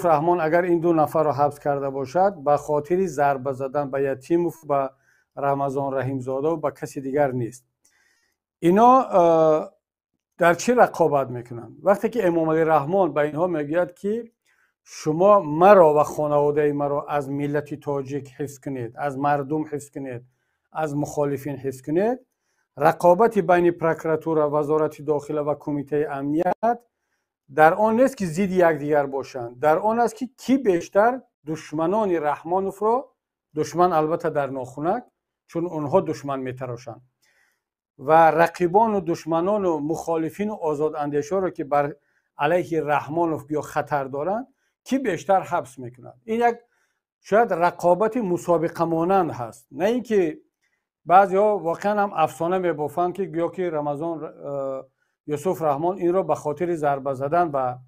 یوسف رحمان اگر این دو نفر را حبس کرده باشد به خاطر ضربه زدن به یتیموف، به رمضان رحیمزاده و به کسی دیگر نیست. اینا در چی رقابت میکنن؟ وقتی که امام علی رحمان به اینها میگوید که شما مرا و خانواده مرا از ملت تاجیک حفظ کنید، از مردم حفظ کنید، از مخالفین حفظ کنید، رقابت بین پروکراتور، وزارت داخله و کمیته امنیت در آن نیست که ضد یکدیگر باشند، در آن است که کی بیشتر دشمنان رحمانوف را، دشمن البته در ناخونک چون اونها دشمن میتراشند، و رقیبان و دشمنان و مخالفین و آزاد اندیشا را که بر علیه رحمانوف یا خطر دارند کی بیشتر حبس میکنند. این یک شاید رقابت مسابقه مانند هست، نه اینکه بعضی‌ها واقعا هم افسانه میبافند که گویا که رمضان یوسف رحمان این را به خاطر ضربه زدن به